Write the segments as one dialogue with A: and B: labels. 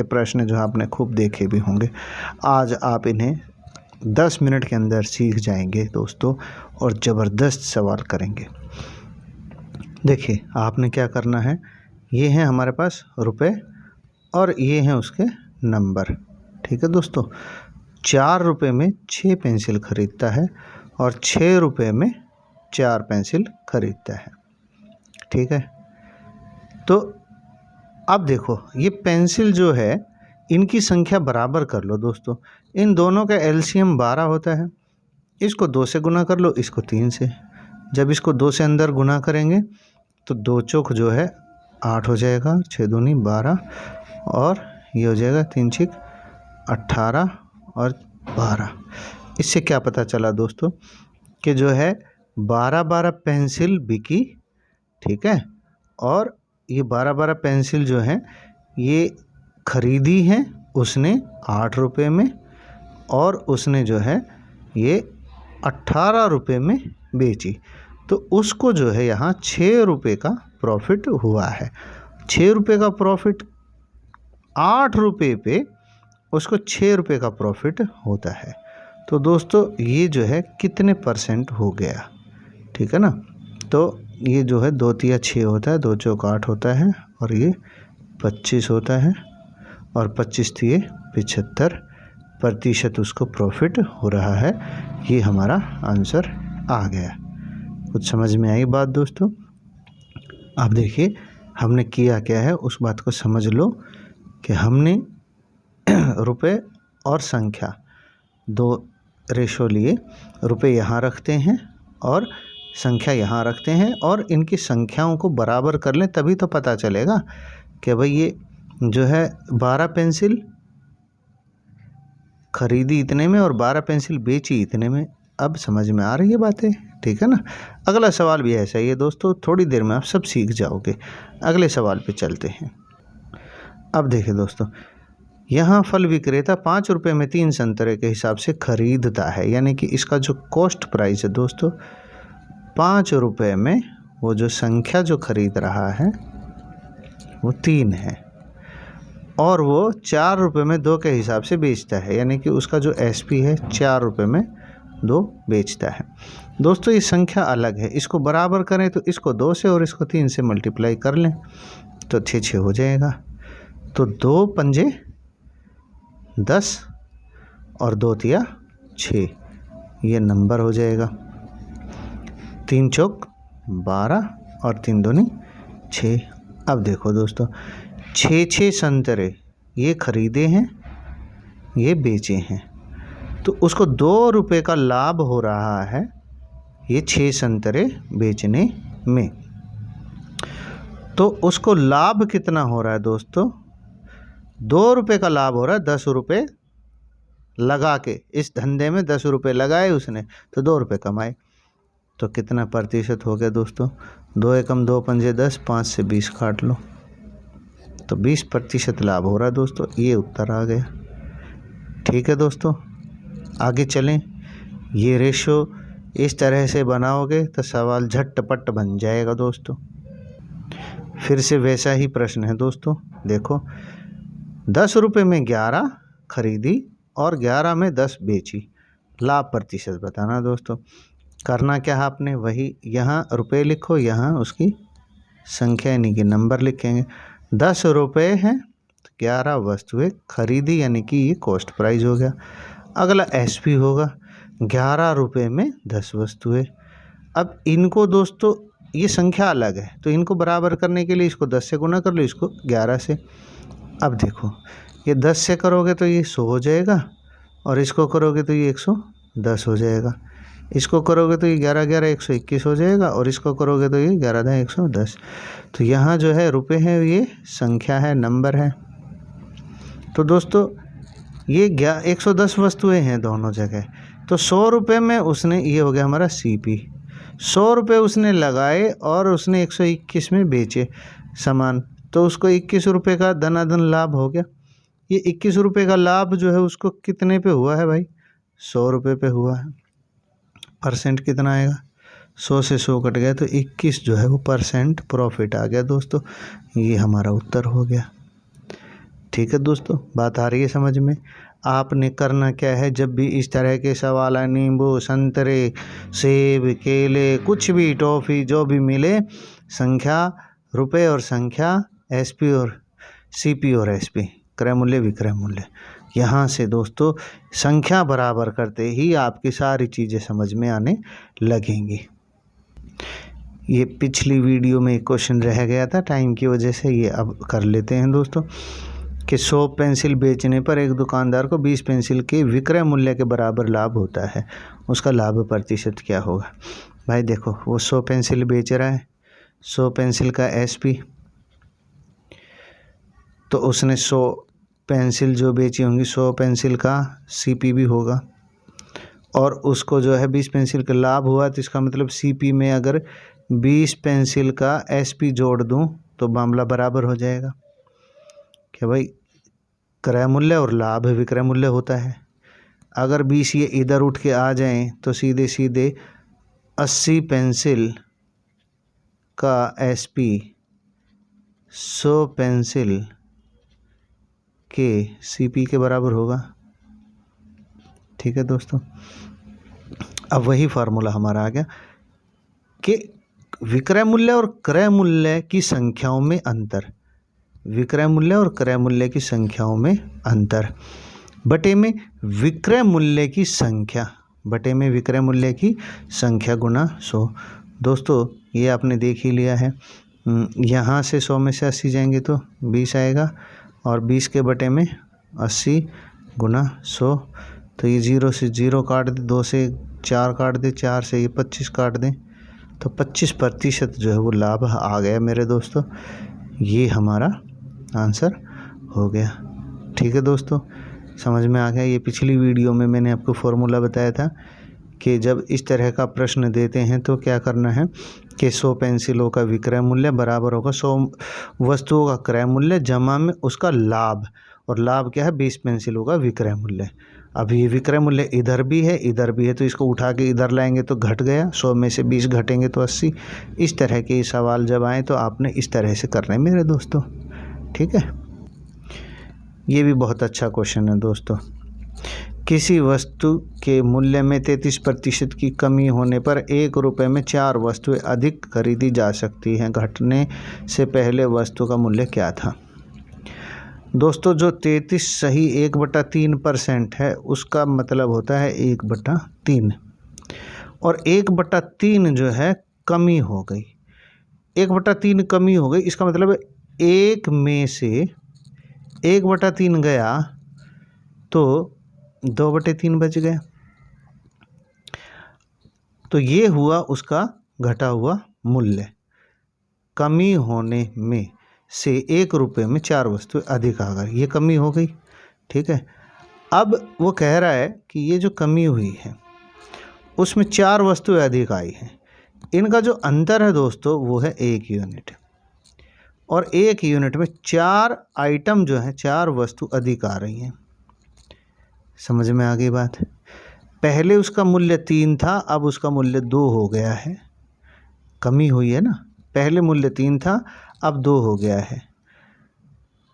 A: प्रश्न जो आपने खूब देखे भी होंगे। आज आप इन्हें 10 मिनट के अंदर सीख जाएंगे दोस्तों और ज़बरदस्त सवाल करेंगे। देखिए आपने क्या करना है, ये हैं हमारे पास रुपए और ये हैं उसके नंबर। ठीक है दोस्तों, 4 रुपये में 6 पेंसिल खरीदता है और 6 रुपये में 4 पेंसिल खरीदता है। ठीक है, तो अब देखो ये पेंसिल जो है इनकी संख्या बराबर कर लो दोस्तों। इन दोनों का एलसीएम 12 होता है। इसको 2 से गुना कर लो, इसको 3 से। जब इसको 2 से अंदर गुना करेंगे तो 2 चौक जो है 8 हो जाएगा, 6 दूनी 12 और ये हो जाएगा 3 छिक 18 और 12। इससे क्या पता चला दोस्तों कि जो है 12 पेंसिल बिकी। ठीक है, और ये 12 पेंसिल जो है ये खरीदी है उसने 8 रुपये में और उसने जो है ये 18 रुपये में बेची। तो उसको जो है यहाँ 6 रुपये का प्रॉफिट हुआ है। 6 रुपये का प्रॉफिट, 8 रुपये पे उसको 6 रुपये का प्रॉफिट होता है। तो दोस्तों ये जो है कितने परसेंट हो गया। ठीक है ना, तो ये जो है 2 तिया 6 होता है, 2 चौक 8 होता है और ये 25 होता है और 25 तिये 75% उसको प्रॉफिट हो रहा है। ये हमारा आंसर आ गया। कुछ समझ में आई बात दोस्तों? आप देखिए हमने किया क्या है, उस बात को समझ लो कि हमने रुपए और संख्या 2 रेशो लिए। रुपए यहाँ रखते हैं और संख्या यहाँ रखते हैं और इनकी संख्याओं को बराबर कर लें, तभी तो पता चलेगा कि भाई ये जो है 12 पेंसिल खरीदी इतने में और 12 पेंसिल बेची इतने में। अब समझ में आ रही है बातें? ठीक है ना। अगला सवाल भी ऐसा ही है दोस्तों, थोड़ी देर में आप सब सीख जाओगे। अगले सवाल पे चलते हैं। अब देखिए दोस्तों, यहाँ फल विक्रेता 5 रुपये में 3 संतरे के हिसाब से खरीदता है, यानी कि इसका जो कॉस्ट प्राइस है दोस्तों 5 रुपये में वो जो संख्या जो खरीद रहा है वो 3 है और वो 4 रुपये में 2 के हिसाब से बेचता है, यानी कि उसका जो एसपी है 4 रुपये में 2 बेचता है। दोस्तों ये संख्या अलग है, इसको बराबर करें तो इसको 2 से और इसको 3 से मल्टीप्लाई कर लें तो 6 हो जाएगा। तो 2 पंजे 10 और 2 तिया 6, ये नंबर हो जाएगा। 3 चौक 12 और 3 दूनी 6। अब देखो दोस्तों 6 संतरे ये खरीदे हैं, ये बेचे हैं, तो उसको 2 रुपये का लाभ हो रहा है ये 6 संतरे बेचने में। तो उसको लाभ कितना हो रहा है दोस्तों? 2 रुपये का लाभ हो रहा है। 10 रुपये लगा के, इस धंधे में 10 रुपये लगाए उसने तो 2 रुपये कमाए। तो कितना प्रतिशत हो गया दोस्तों? 2 एकम 2 पंजे 10, 5 से 20 काट लो तो 20% लाभ हो रहा है दोस्तों। ये उत्तर आ गया। ठीक है दोस्तों, आगे चलें। ये रेशो इस तरह से बनाओगे तो सवाल झटपट बन जाएगा दोस्तों। फिर से वैसा ही प्रश्न है दोस्तों। देखो 10 रुपये में 11 खरीदी और 11 में 10 बेची, लाभ प्रतिशत बताना दोस्तों। करना क्या है आपने, वही यहाँ रुपये लिखो, यहाँ उसकी संख्या यानी कि नंबर लिखेंगे। 10 रुपये हैं, 11 वस्तुएं खरीदी, यानी कि ये कॉस्ट प्राइस हो गया। अगला एसपी होगा, 11 रुपये में 10 वस्तुएं। अब इनको दोस्तों ये संख्या अलग है तो इनको बराबर करने के लिए इसको 10 से गुना कर लो, इसको 11 से। अब देखो ये 10 से करोगे तो ये 100 हो जाएगा और इसको करोगे तो ये 110 हो जाएगा। इसको करोगे तो ये 11 11 121 हो जाएगा और इसको करोगे तो ये 11 10 110। तो यहाँ जो है रुपये है, ये संख्या है, नंबर है। तो दोस्तों ये 110 वस्तुएं हैं दोनों जगह। तो 100 रुपये में उसने, ये हो गया हमारा सीपी, 100 रुपये उसने लगाए और उसने 121 में बेचे सामान, तो उसको 21 रुपये का धनाधन लाभ हो गया। ये 21 रुपये का लाभ जो है उसको कितने पे हुआ है भाई? 100 रुपये पे हुआ है। परसेंट कितना आएगा? 100 से 100 कट गया तो 21 जो है वो परसेंट प्रॉफिट आ गया दोस्तों। ये हमारा उत्तर हो गया। ठीक है दोस्तों, बात आ रही है समझ में। आपने करना क्या है, जब भी इस तरह के सवाल आए, नींबू, संतरे, सेब, केले, कुछ भी, टॉफ़ी, जो भी मिले, संख्या, रुपए और संख्या, एसपी और सीपी और एसपी, क्रय मूल्य, विक्रय मूल्य, यहाँ से दोस्तों संख्या बराबर करते ही आपकी सारी चीज़ें समझ में आने लगेंगी। ये पिछली वीडियो में एक क्वेश्चन रह गया था टाइम की वजह से, ये अब कर लेते हैं दोस्तों कि 100 पेंसिल बेचने पर एक दुकानदार को 20 पेंसिल के विक्रय मूल्य के बराबर लाभ होता है, उसका लाभ प्रतिशत क्या होगा। भाई देखो, वो 100 पेंसिल बेच रहा है, 100 पेंसिल का एसपी, तो उसने 100 पेंसिल जो बेची होंगी, 100 पेंसिल का सीपी भी होगा, और उसको जो है 20 पेंसिल का लाभ हुआ, तो इसका मतलब सीपी में अगर 20 पेंसिल का एसपी जोड़ दूं तो मामला बराबर हो जाएगा। क्या भाई, क्रय मूल्य और लाभ विक्रय मूल्य होता है। अगर 20 ये इधर उठ के आ जाएं तो सीधे सीधे 80 पेंसिल का एसपी 100 पेंसिल के सीपी के बराबर होगा। ठीक है दोस्तों, अब वही फार्मूला हमारा आ गया कि विक्रय मूल्य और क्रय मूल्य की संख्याओं में अंतर, विक्रय मूल्य और क्रय मूल्य की संख्याओं में अंतर बटे में विक्रय मूल्य की संख्या, बटे में विक्रय मूल्य की संख्या गुना 100। दोस्तों ये आपने देख ही लिया है, यहाँ से 100 में से 80 जाएंगे तो 20 आएगा, और 20 के बटे में 80 गुना 100, तो ये 0 से 0 काट दे, 2 से 4 काट दे, 4 से ये 25 काट दें, तो 25% जो है वो लाभ आ गया मेरे दोस्तों। ये हमारा आंसर हो गया। ठीक है दोस्तों, समझ में आ गया। ये पिछली वीडियो में मैंने आपको फॉर्मूला बताया था कि जब इस तरह का प्रश्न देते हैं तो क्या करना है कि 100 पेंसिलों का विक्रय मूल्य बराबर होगा 100 वस्तुओं का क्रय मूल्य जमा में उसका लाभ, और लाभ क्या है, 20 पेंसिलों का विक्रय मूल्य। अब ये विक्रय मूल्य इधर भी है इधर भी है, तो इसको उठा के इधर लाएंगे तो घट गया, 100 में से 20 घटेंगे तो 80। इस तरह के सवाल जब आए तो आपने इस तरह से करना है मेरे दोस्तों। ठीक है, ये भी बहुत अच्छा क्वेश्चन है दोस्तों। किसी वस्तु के मूल्य में 33% की कमी होने पर 1 रुपये में 4 वस्तुएं अधिक खरीदी जा सकती हैं, घटने से पहले वस्तु का मूल्य क्या था। दोस्तों जो 33 सही 1/3% है, उसका मतलब होता है 1/3, और 1/3 जो है कमी हो गई, 1/3 कमी हो गई, इसका मतलब है 1 में से 1/3 गया तो 2/3 बच गया, तो ये हुआ उसका घटा हुआ मूल्य। कमी होने में से 1 रुपये में 4 वस्तुएं अधिक आ गई, ये कमी हो गई। ठीक है, अब वो कह रहा है कि ये जो कमी हुई है उसमें 4 वस्तुएं अधिक आई हैं, इनका जो अंतर है दोस्तों वो है 1 यूनिट, और 1 यूनिट में 4 आइटम जो हैं, 4 वस्तु अधिक आ रही हैं। समझ में आ गई बात। पहले उसका मूल्य 3 था, अब उसका मूल्य 2 हो गया है, कमी हुई है ना। पहले मूल्य 3 था, अब 2 हो गया है।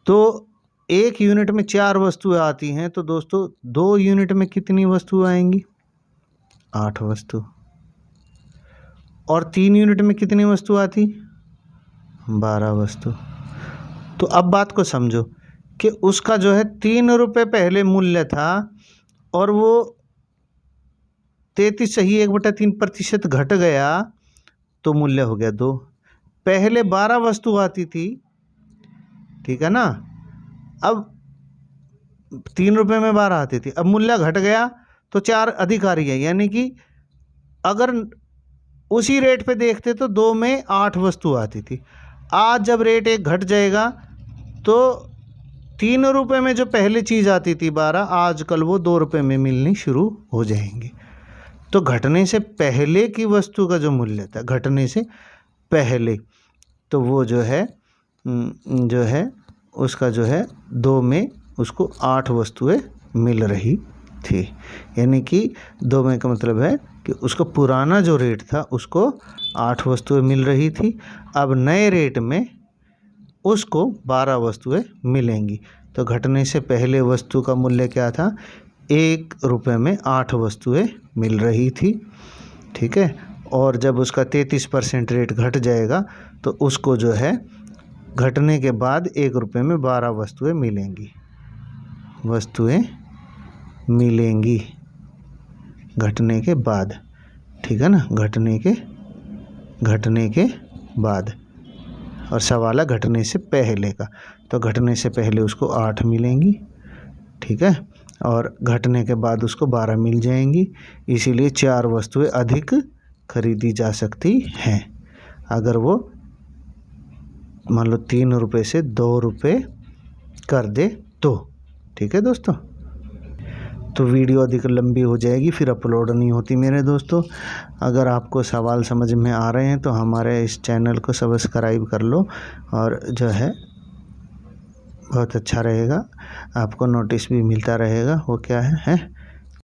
A: तो 1 यूनिट में 4 वस्तुएं आती हैं, तो दोस्तों 2 यूनिट में कितनी वस्तुएं आएंगी, 8 वस्तु, और 3 यूनिट में कितनी वस्तु आती, 12 वस्तु। तो अब बात को समझो कि उसका जो है 3 रुपये पहले मूल्य था, और वो 33 सही 1/3% घट गया, तो मूल्य हो गया 2। पहले 12 वस्तु आती थी, ठीक है ना, अब 3 रुपये में 12 आती थी, अब मूल्य घट गया तो 4 अधिक आ रही है, यानी कि अगर उसी रेट पे देखते तो 2 में 8 वस्तु आती थी। आज जब रेट 1 घट जाएगा तो 3 रुपये में जो पहले चीज़ आती थी 12, आजकल वो 2 रुपये में मिलनी शुरू हो जाएंगी। तो घटने से पहले की वस्तु का जो मूल्य था, घटने से पहले, तो वो जो है उसका जो है 2 में उसको 8 वस्तुएं मिल रही थी, यानी कि 2 में का मतलब है कि उसका पुराना जो रेट था उसको 8 वस्तुएं मिल रही थी, अब नए रेट में उसको 12 वस्तुएं मिलेंगी। तो घटने से पहले वस्तु का मूल्य क्या था, 1 रुपये में 8 वस्तुएं मिल रही थी, ठीक है। और जब उसका 33% रेट घट जाएगा तो उसको जो है घटने के बाद 1 रुपये में 12 वस्तुएं मिलेंगी घटने के बाद, ठीक है ना, घटने के बाद। और सवाल है घटने से पहले का, तो घटने से पहले उसको 8 मिलेंगी, ठीक है, और घटने के बाद उसको 12 मिल जाएंगी, इसीलिए 4 वस्तुएं अधिक खरीदी जा सकती हैं अगर वो मान लो 3 रुपये से 2 रुपये कर दे तो, ठीक है दोस्तों। तो वीडियो अधिक लंबी हो जाएगी, फिर अपलोड नहीं होती मेरे दोस्तों। अगर आपको सवाल समझ में आ रहे हैं तो हमारे इस चैनल को सब्सक्राइब कर लो, और जो है बहुत अच्छा रहेगा, आपको नोटिस भी मिलता रहेगा। वो क्या है